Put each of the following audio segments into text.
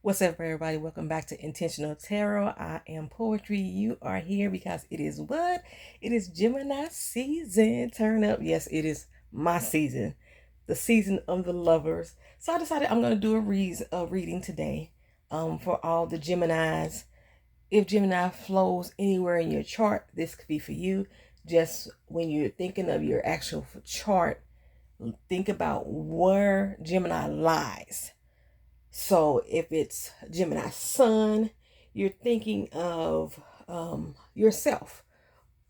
What's up, everybody? Welcome back to Intentional Tarot. I am Poetry. You are here because it is what? It is Gemini season. Turn up. Yes, it is my season, the season of the lovers. So I decided I'm going to do a reading today for all the Geminis. If Gemini flows anywhere in your chart, this could be for you. Just when you're thinking of your actual chart, think about where Gemini lies. So if it's Gemini Sun, you're thinking of yourself,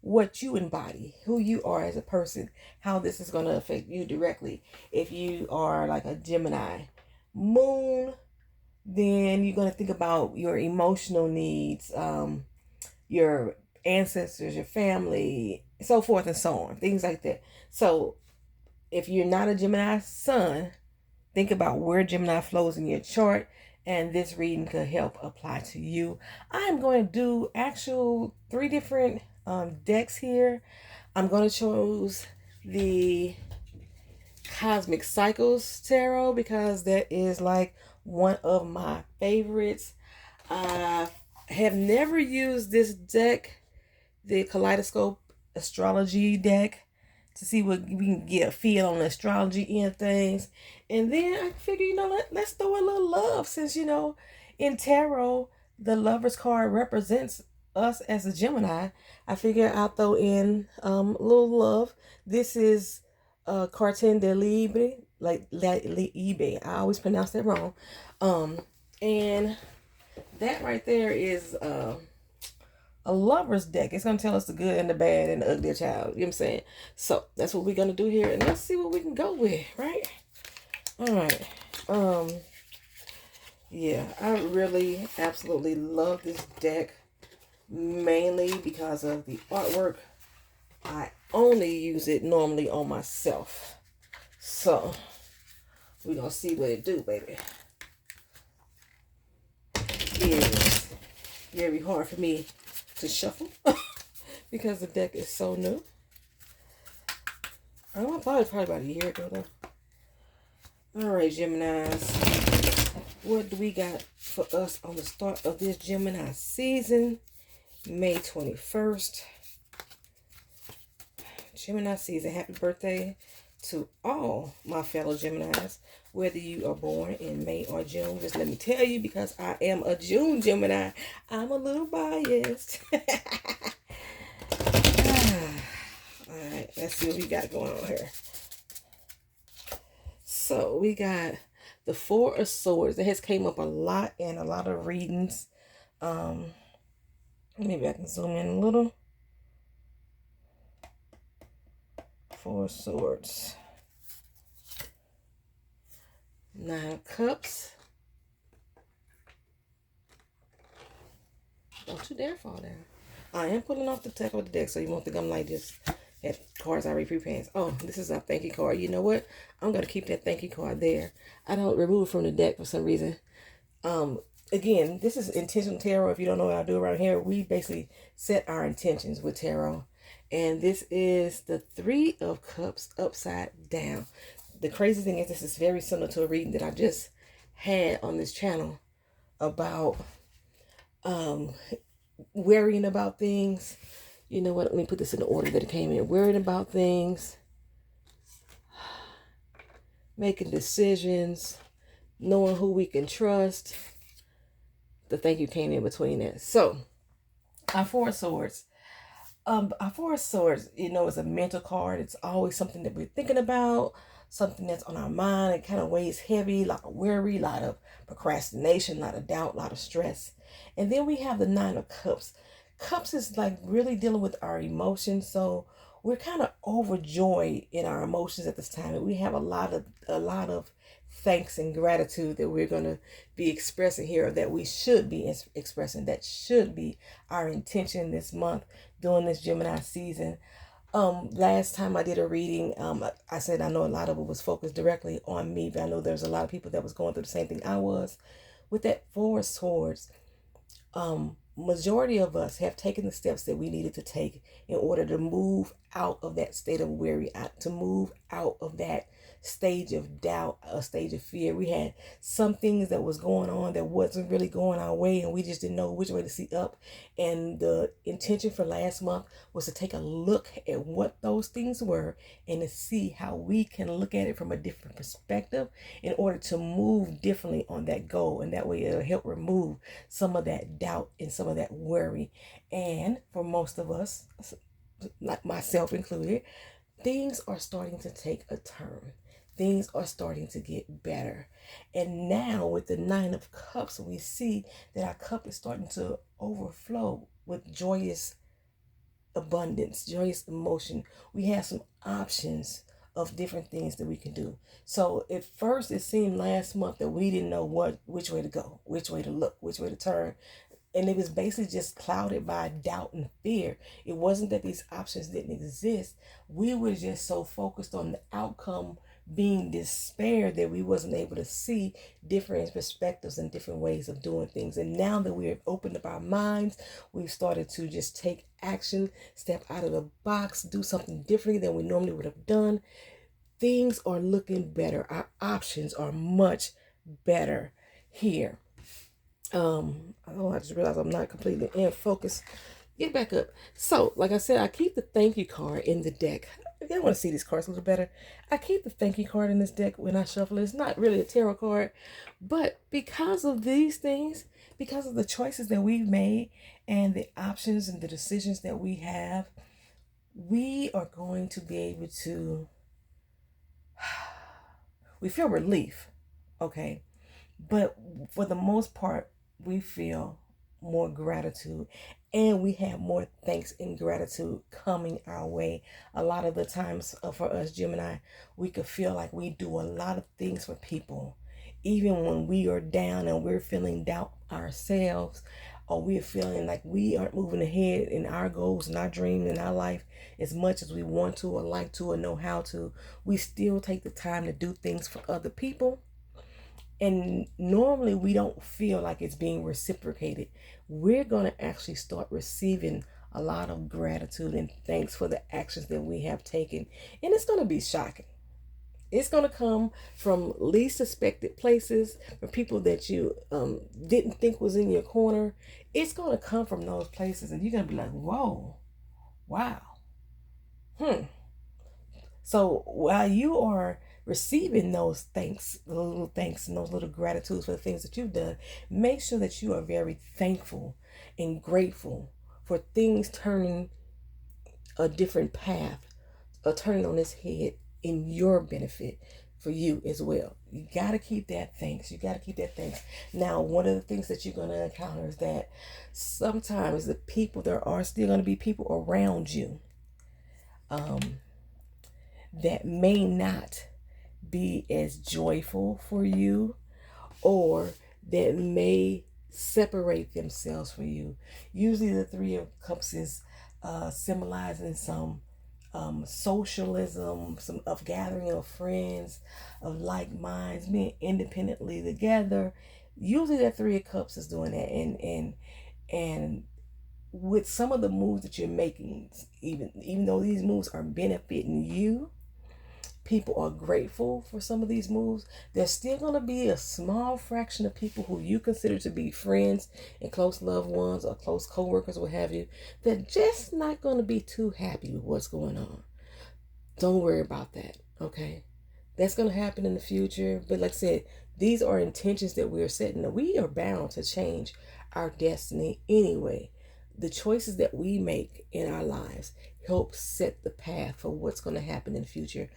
what you embody, who you are as a person, how this is going to affect you directly. If you are like a Gemini Moon, then you're going to think about your emotional needs, your ancestors, your family, so forth and so on, things like that. So if you're not a Gemini Sun, think about where Gemini flows in your chart, and this reading could help apply to you. I'm going to do actual 3 different decks here. I'm going to choose the Cosmic Cycles Tarot because that is like one of my favorites. I have never used this deck, the Kaleidoscope Astrology deck, to see what we can get a feel on the astrology end things. And then I figure, let's throw a little love since, in tarot, the Lover's card represents us as a Gemini. I figure I'll throw in a little love. This is Carten de Libre, like Libre. I always pronounce that wrong. And that right there is a lover's deck. It's going to tell us the good and the bad and the ugly child. You know what I'm saying? So that's what we're going to do here. And let's see what we can go with, right? All right. Yeah, I really absolutely love this deck. Mainly because of the artwork. I only use it normally on myself. So we're going to see what it do, baby. It is very hard for me to shuffle because the deck is so new. I don't know, probably about a year ago though. All right, Geminis, what do we got for us on the start of this Gemini season? May 21st. Gemini season. Happy birthday to all my fellow Geminis, whether you are born in May or June. Just let me tell you, because I am a June Gemini, I'm a little biased. All right, let's see what we got going on here. So we got the Four of Swords. That has came up a lot in a lot of readings. Maybe I can zoom in a little. Four of Swords. 9 of Cups. Don't you dare fall down. I am pulling off the top of the deck, so you won't think I'm like just that cards already pre-panned. Oh, this is our thank you card. You know what? I'm going to keep that thank you card there. I don't remove it from the deck for some reason. Again, this is Intentional Tarot. If you don't know what I do around here, we basically set our intentions with tarot. And this is the 3 of Cups upside down. The crazy thing is this is very similar to a reading that I just had on this channel about worrying about things. You know what? Let me put this in the order that it came in. Worrying about things, making decisions, knowing who we can trust. The thank you came in between that. So, our Four of Swords. Our Four of Swords, is a mental card. It's always something that we're thinking about, something that's on our mind. It kind of weighs heavy, a lot of worry, a lot of procrastination, a lot of doubt, a lot of stress. And then we have the 9 of Cups. Cups is like really dealing with our emotions. So we're kind of overjoyed in our emotions at this time. And we have a lot of thanks and gratitude that we're going to be expressing here, or that we should be expressing. That should be our intention this month during this Gemini season. Last time I did a reading, I said I know a lot of it was focused directly on me, but I know there's a lot of people that was going through the same thing I was. With that Four of Swords, majority of us have taken the steps that we needed to take in order to move out of that state of worry, to move out of that stage of doubt, a stage of fear. We had some things that was going on that wasn't really going our way, and we just didn't know which way to see up. And the intention for last month was to take a look at what those things were and to see how we can look at it from a different perspective in order to move differently on that goal. And that way it'll help remove some of that doubt and some of that worry. And for most of us, like myself included, things are starting to take a turn. Things are starting to get better. And now with the Nine of Cups, we see that our cup is starting to overflow with joyous abundance, joyous emotion. We have some options of different things that we can do. So at first it seemed last month that we didn't know which way to go, which way to look, which way to turn. And it was basically just clouded by doubt and fear. It wasn't that these options didn't exist. We were just so focused on the outcome being despair that we wasn't able to see different perspectives and different ways of doing things. And now that we have opened up our minds, we've started to just take action, step out of the box, do something differently than we normally would have done. Things are looking better. Our options are much better here. I just realized I'm not completely in focus. Get back up. So, like I said, I keep the thank you card in the deck. If you want to see these cards a little better, I keep the thank you card in this deck when I shuffle it. It's not really a tarot card, but because of these things, because of the choices that we've made and the options and the decisions that we have, we are going to be able to, we feel relief, okay? But for the most part, we feel more gratitude and we have more thanks and gratitude coming our way. A lot of the times for us Gemini, we could feel like we do a lot of things for people, even when we are down and we're feeling doubt ourselves, or we're feeling like we aren't moving ahead in our goals and our dreams in our life as much as we want to or like to or know how to. We still take the time to do things for other people. And normally we don't feel like it's being reciprocated. We're going to actually start receiving a lot of gratitude and thanks for the actions that we have taken. And it's going to be shocking. It's going to come from least suspected places, from people that you didn't think was in your corner. It's going to come from those places and you're going to be like, whoa, wow. So while you are receiving those thanks, the little thanks and those little gratitudes for the things that you've done, make sure that you are very thankful and grateful for things turning a different path, or turning on its head in your benefit for you as well. You got to keep that thanks. You got to keep that thanks. Now, one of the things that you're going to encounter is that sometimes there are still going to be people around you that may not be as joyful for you, or that may separate themselves from you. Usually the Three of Cups is symbolizing some socialism, some of gathering of friends of like minds, being independently together. Usually that Three of Cups is doing that, and with some of the moves that you're making, even though these moves are benefiting you, people are grateful for some of these moves, there's still going to be a small fraction of people who you consider to be friends and close loved ones or close co-workers, what have you, that just not going to be too happy with what's going on. Don't worry about that, okay? That's going to happen in the future. But like I said, these are intentions that we are setting. We are bound to change our destiny anyway. The choices that we make in our lives help set the path for what's going to happen in the future.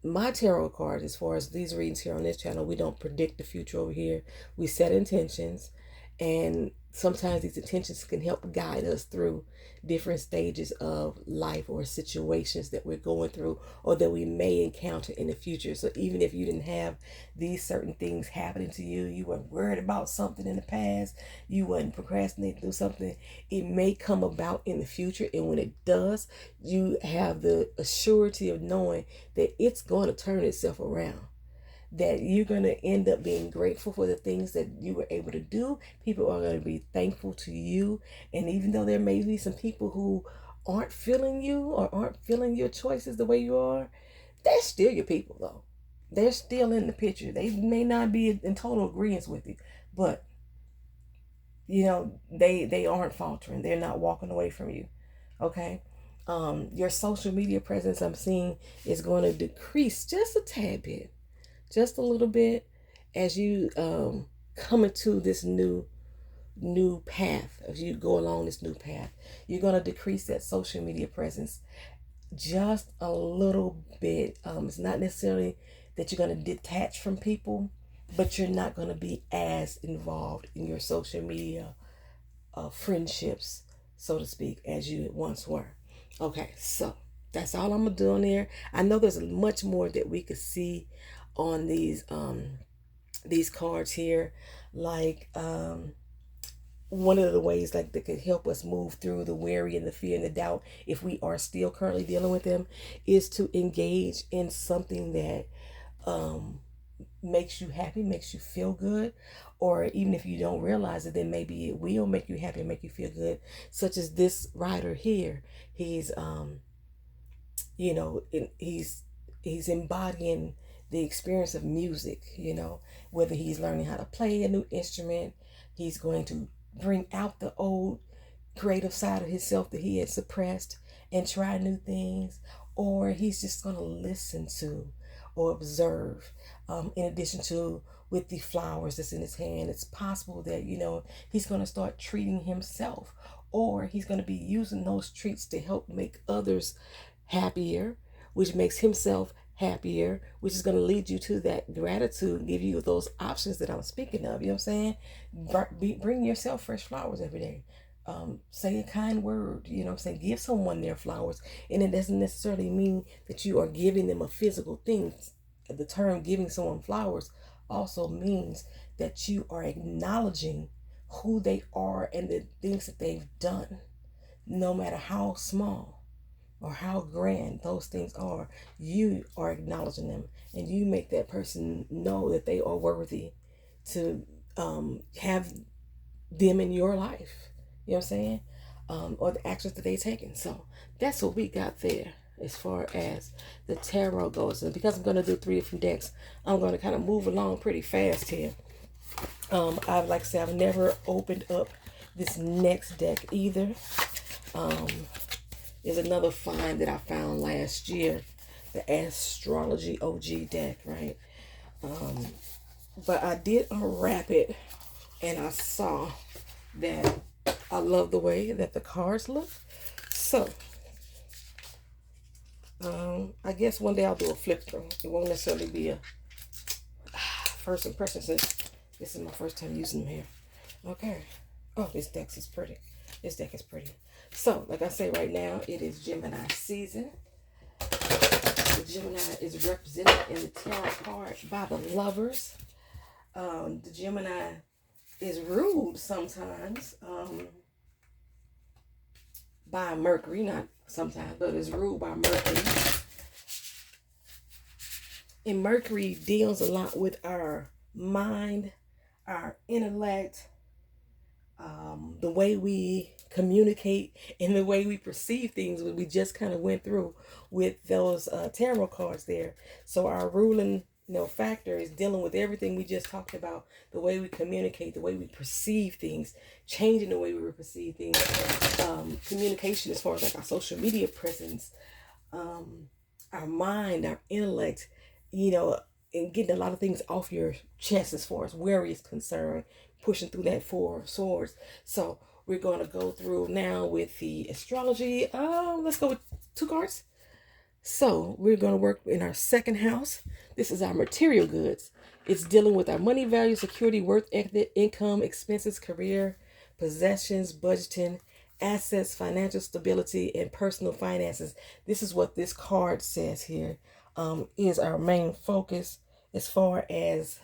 My tarot card, as far as these readings here on this channel, we don't predict the future over here. We set intentions, and sometimes these intentions can help guide us through different stages of life or situations that we're going through or that we may encounter in the future. So even if you didn't have these certain things happening to you, you weren't worried about something in the past, you wasn't procrastinating through something, it may come about in the future. And when it does, you have the assurity of knowing that it's going to turn itself around, that you're going to end up being grateful for the things that you were able to do. People are going to be thankful to you. And even though there may be some people who aren't feeling you or aren't feeling your choices the way you are, they're still your people though. They're still in the picture. They may not be in total agreement with you, but they aren't faltering. They're not walking away from you. Okay. Your social media presence, I'm seeing, is going to decrease just a tad bit, just a little bit, as you come into this new path. As you go along this new path, you're going to decrease that social media presence just a little bit. It's not necessarily that you're going to detach from people, but you're not going to be as involved in your social media friendships, so to speak, as you once were. Okay, so that's all I'm gonna do on there. I know there's much more that we could see on these cards here, like one of the ways like that could help us move through the worry and the fear and the doubt, if we are still currently dealing with them, is to engage in something that um, makes you happy, makes you feel good, or even if you don't realize it, then maybe it will make you happy and make you feel good. Such as this writer here, he's he's embodying the experience of music. Whether he's learning how to play a new instrument, he's going to bring out the old creative side of himself that he had suppressed and try new things, or he's just going to listen to or observe. In addition to with the flowers that's in his hand, it's possible that he's going to start treating himself, or he's going to be using those treats to help make others happier, which makes himself happier, which is going to lead you to that gratitude, give you those options that I'm speaking of. You know what I'm saying? Bring yourself fresh flowers every day. Say a kind word, what I'm saying? Give someone their flowers. And it doesn't necessarily mean that you are giving them a physical thing. The term giving someone flowers also means that you are acknowledging who they are and the things that they've done, no matter how small or how grand those things are. You are acknowledging them, and you make that person know that they are worthy to have them in your life. You know what I'm saying? Or the actions that they've taken. So that's what we got there as far as the tarot goes. And because I'm going to do 3 different decks, I'm going to kind of move along pretty fast here. Like I said, I've never opened up this next deck either. Is another find that I found last year, the Astrology OG deck, right? But I did unwrap it, and I saw that I love the way that the cards look. So, I guess one day I'll do a flip through. It won't necessarily be a first impression, since this is my first time using them here. Okay. Oh, this deck is pretty. This deck is pretty. So, like I say, right now, it is Gemini season. The Gemini is represented in the tarot card by the Lovers. The Gemini is ruled sometimes by Mercury, not sometimes, but is ruled by Mercury. And Mercury deals a lot with our mind, our intellect, the way we communicate, and the way we perceive things. We just kind of went through with those tarot cards there. So our ruling factor is dealing with everything we just talked about: the way we communicate, the way we perceive things, changing the way we perceive things, communication as far as like our social media presence, our mind, our intellect, and getting a lot of things off your chest as far as worry is concerned, pushing through that 4 of Swords. So we're going to go through now with the astrology. Let's go with 2 cards. So we're going to work in our second house. This is our material goods. It's dealing with our money, value, security, worth, ethic, income, expenses, career, possessions, budgeting, assets, financial stability, and personal finances. This is what this card says here. Is our main focus as far as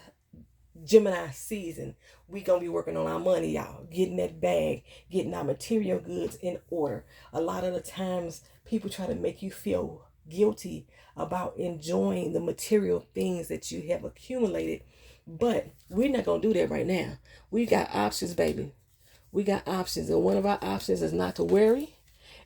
Gemini season. We gonna be working on our money, y'all, getting that bag, getting our material goods in order. A lot of the times people try to make you feel guilty about enjoying the material things that you have accumulated, but we're not gonna do that right now. We got options, baby. We got options, and one of our options is not to worry,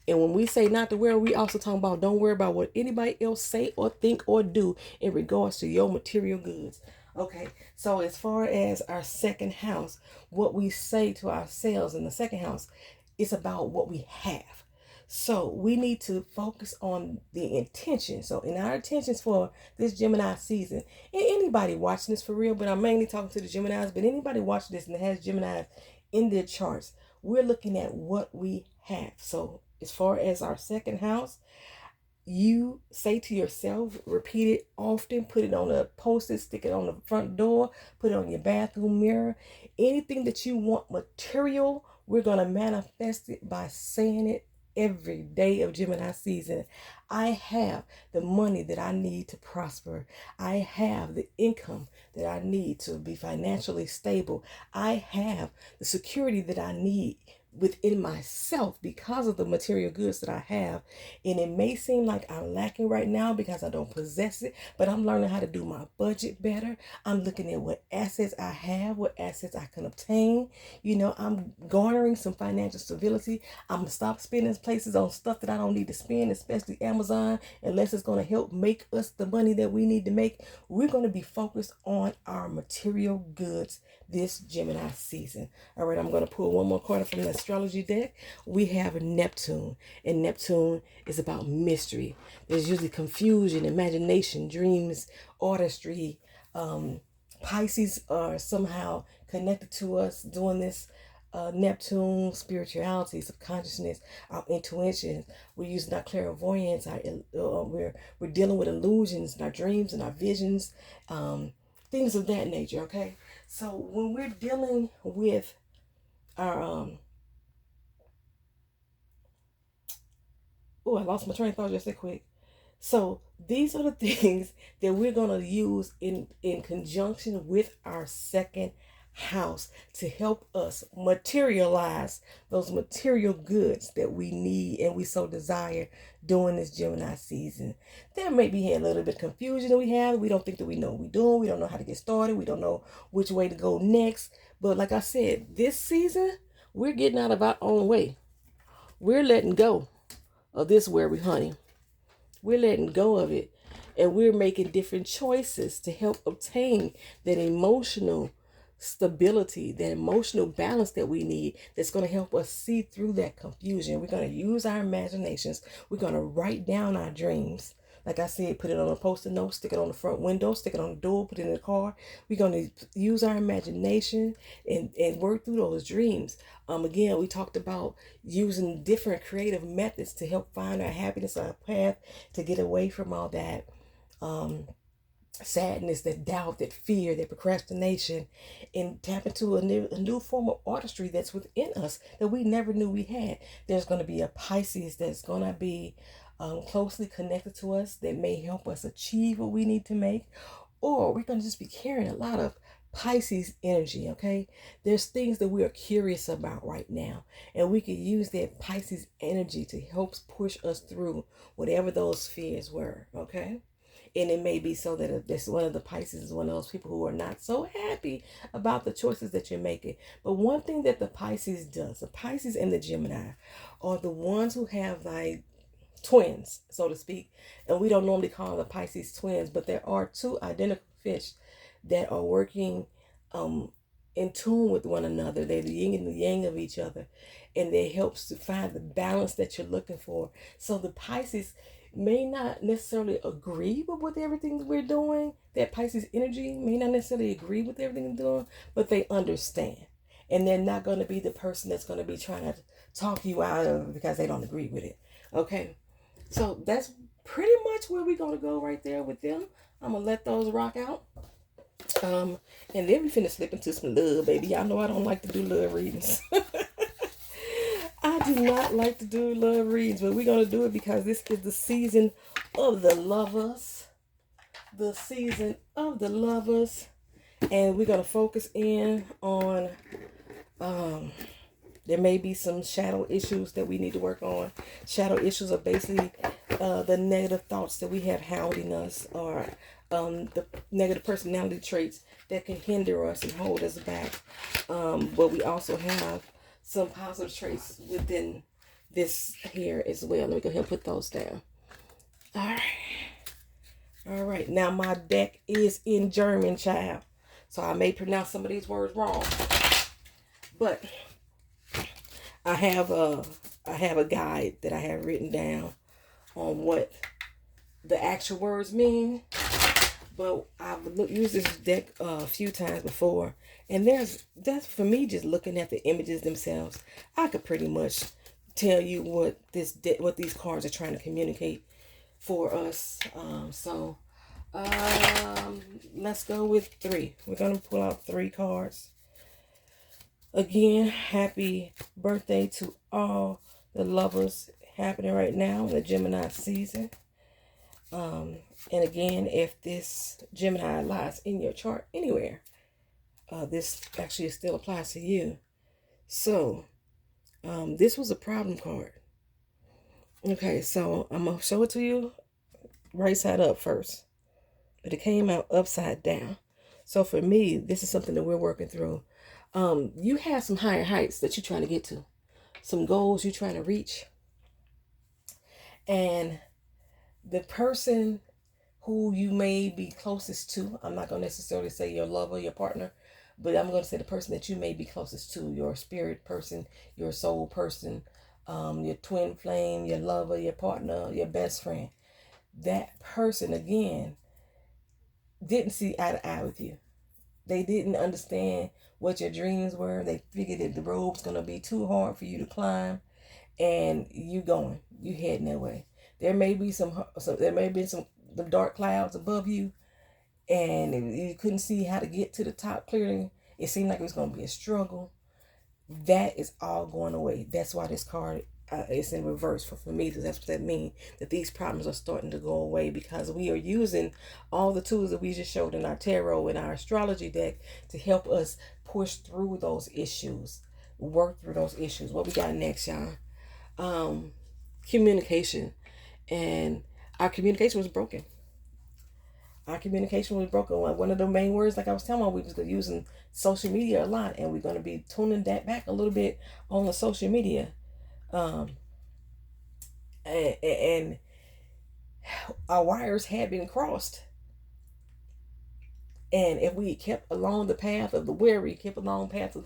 And when we say not to worry, we also talking about don't worry about what anybody else say or think or do in regards to your material goods. Okay, so as far as our second house, what we say to ourselves in the second house, it's about what we have. So we need to focus on the intention. So in our intentions for this Gemini season, and anybody watching this for real, but I'm mainly talking to the Geminis, but anybody watching this and has Geminis in their charts, we're looking at what we have. So as far as our second house, you say to yourself, repeat it often, put it on a post-it, stick it on the front door, put it on your bathroom mirror. Anything that you want material, we're going to manifest it by saying it every day of Gemini season. I have the money that I need to prosper. I have the income that I need to be financially stable. I have the security that I need within myself because of the material goods that I have. And it may seem like I'm lacking right now because I don't possess it, but I'm learning how to do my budget better. I'm looking at what assets I have, what assets I can obtain. I'm garnering some financial stability. I'm gonna stop spending places on stuff that I don't need to spend, especially Amazon, unless it's going to help make us the money that we need to make. We're going to be focused on our material goods this Gemini season. All right, I'm going to pull one more card from the astrology deck. We have Neptune, and Neptune is about mystery. There's usually confusion, imagination, dreams, artistry. Pisces are somehow connected to us doing this. Neptune, spirituality, subconsciousness, our intuition. We're using our clairvoyance. We're dealing with illusions in our dreams and our visions, things of that nature. Okay, so when we're dealing with our I lost my train of thought just that quick. So these are the things that we're going to use in conjunction with our second house to help us materialize those material goods that we need and we so desire during this Gemini season. There may be a little bit of confusion that we have. We don't think that we know what we're doing. We don't know how to get started. We don't know which way to go next. But like I said, this season, we're getting out of our own way. We're letting go of this worry, honey. We're letting go of it, and we're making different choices to help obtain that emotional stability, that emotional balance that we need, that's going to help us see through that confusion. We're going to use our imaginations. We're going to write down our dreams. Like I said, put it on a post-it note, stick it on the front window, stick it on the door, put it in the car. We're going to use our imagination and work through those dreams. Again, we talked about using different creative methods to help find our happiness, our path, to get away from all that sadness, that doubt, that fear, that procrastination, and tap into a new form of artistry that's within us that we never knew we had. There's going to be a Pisces that's going to be closely connected to us that may help us achieve what we need to make, or we're going to just be carrying a lot of Pisces energy. Okay, there's things that we are curious about right now, and we could use that Pisces energy to help push us through whatever those fears were. Okay. And it may be so that this one of the Pisces is one of those people who are not so happy about the choices that you're making. But one thing that the Pisces does, the Pisces and the Gemini are the ones who have like twins, so to speak. And we don't normally call the Pisces twins, but there are two identical fish that are working in tune with one another. They're the yin and the yang of each other. And it helps to find the balance that you're looking for. So the Pisces may not necessarily agree with everything we're doing. That Pisces energy may not necessarily agree with everything they're doing, but they understand. And they're not going to be the person that's going to be trying to talk you out of it because they don't agree with it. Okay. So that's pretty much where we're going to go right there with them. I'm going to let those rock out. And then we finna slip into some love, baby. Y'all know I don't like to do love readings. I do not like to do love readings, but we're going to do it because this is the season of the lovers. The season of the lovers. And we're going to focus in on, there may be some shadow issues that we need to work on. Shadow issues are basically the negative thoughts that we have hounding us, or the negative personality traits that can hinder us and hold us back. But we also have some positive traits within this here as well. Let me go ahead and put those down. All right. All right. Now my deck is in German, child. So I may pronounce some of these words wrong. But I have a guide that I have written down on what the actual words mean. But I've used this deck a few times before, and that's for me, just looking at the images themselves, I could pretty much tell you what what these cards are trying to communicate for us. Let's go with 3. We're gonna pull out 3 cards. Again, happy birthday to all the lovers happening right now in the Gemini season. And again, if this Gemini lies in your chart anywhere, this actually still applies to you. So, this was a problem card. Okay, so I'm going to show it to you right side up first. But it came out upside down. So for me, this is something that we're working through. You have some higher heights that you're trying to get to. Some goals you're trying to reach. And the person who you may be closest to, I'm not going to necessarily say your lover, your partner, but I'm going to say the person that you may be closest to, your spirit person, your soul person, your twin flame, your lover, your partner, your best friend. That person, again, didn't see eye to eye with you. They didn't understand what your dreams were. They figured that the road's going to be too hard for you to climb, and you heading that way. There may be some dark clouds above you, and you couldn't see how to get to the top clearly. It seemed like it was going to be a struggle. That is all going away. That's why this card is in reverse for me. That's what that means, that these problems are starting to go away, because we are using all the tools that we just showed in our tarot and our astrology deck to help us push through those issues, work through those issues. What we got next, y'all? Communication. And our communication was broken. Our communication was broken. One of the main words, like I was telling you, we was using social media a lot, and we're going to be tuning that back a little bit on the social media. And our wires had been crossed. And if we kept along the path of the worry, kept along the path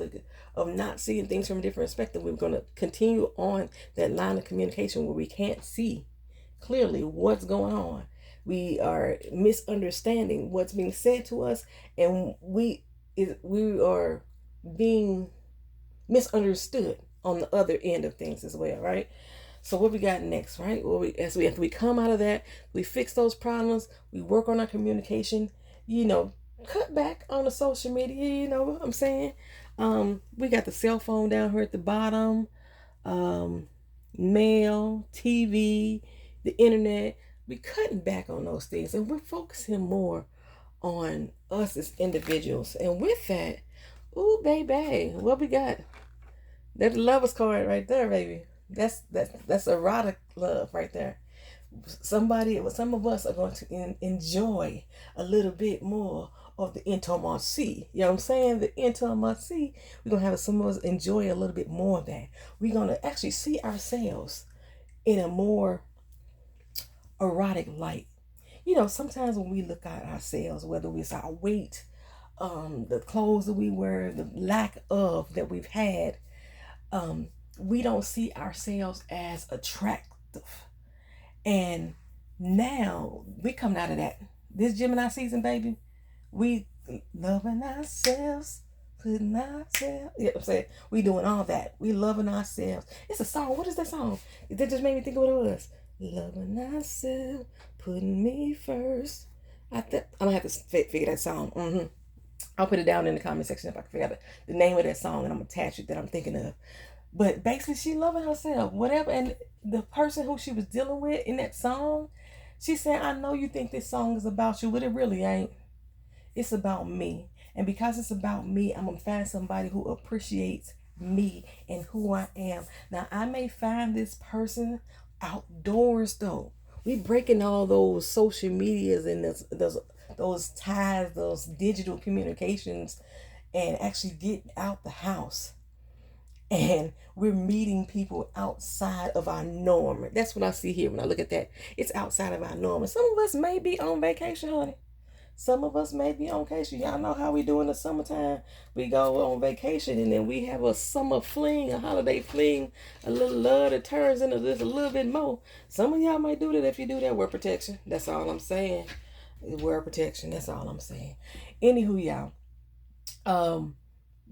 of not seeing things from a different perspective, we're going to continue on that line of communication where we can't see clearly what's going on. We are misunderstanding what's being said to us, and we are being misunderstood on the other end of things as well, right? So what we got next, right? Well, after we come out of that, we fix those problems, we work on our communication, cut back on the social media, you know what I'm saying? We got the cell phone down here at the bottom, mail, TV, the internet. We cutting back on those things, and we're focusing more on us as individuals. And with that, ooh, baby, what we got? That's the lovers card right there, baby. That's erotic love right there. Some of us are going to enjoy a little bit more of the intimacy. You know what I'm saying? The intimacy. We're going to have some of us enjoy a little bit more of that. We're going to actually see ourselves in a more erotic light. Sometimes when we look at ourselves, whether it's our weight, the clothes that we wear, the lack of that we've had, we don't see ourselves as attractive. And now we coming out of that. This Gemini season, baby, we loving ourselves, putting ourselves. You know what I'm saying? We doing all that. We loving ourselves. It's a song. What is that song? That just made me think of what it was. Loving ourselves, putting me first. I'm gonna have to figure that song. I'll put it down in the comment section if I can figure out the name of that song, and I'm gonna attach it that I'm thinking of. But basically, she loving herself, whatever. And the person who she was dealing with in that song, she said, I know you think this song is about you, but it really ain't. It's about me. And because it's about me, I'm going to find somebody who appreciates me and who I am. Now, I may find this person outdoors, though. We breaking all those social medias and those ties, those digital communications, and actually get out the house And we're meeting people outside of our norm. That's what I see here when I look at that. It's outside of our norm. And some of us may be on vacation, honey. Some of us may be on vacation. Y'all know how we do in the summertime. We go on vacation and then we have a summer fling, a holiday fling, a little love that turns into just a little bit more. Some of y'all might do that. If you do that, wear protection. That's all I'm saying. Wear protection. That's all I'm saying. Anywho, y'all.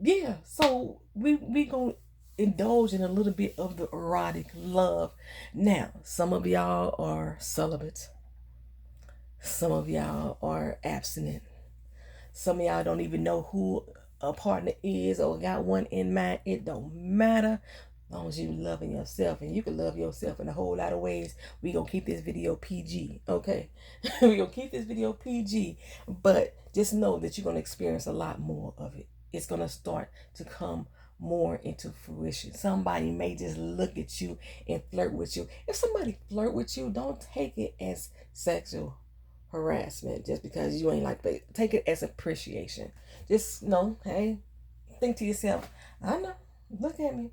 Yeah, so we gonna indulge in a little bit of the erotic love. Now, some of y'all are celibate. Some of y'all are abstinent. Some of y'all don't even know who a partner is or got one in mind. It don't matter. As long as you loving yourself, and you can love yourself in a whole lot of ways. We gonna keep this video PG, okay? We gonna keep this video PG, but just know that you're gonna experience a lot more of it. It's gonna start to come more into fruition. Somebody may just look at you and flirt with you. If somebody flirt with you, don't take it as sexual harassment just because you ain't like that. Take it as appreciation. Just know, hey, think to yourself, I know, look at me.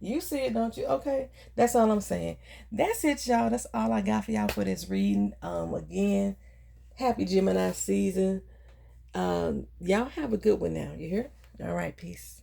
You see it, don't you? Okay, that's all I'm saying. That's it, y'all. That's all I got for y'all for this reading. Again, happy Gemini season. Y'all have a good one now. You hear? All right, peace.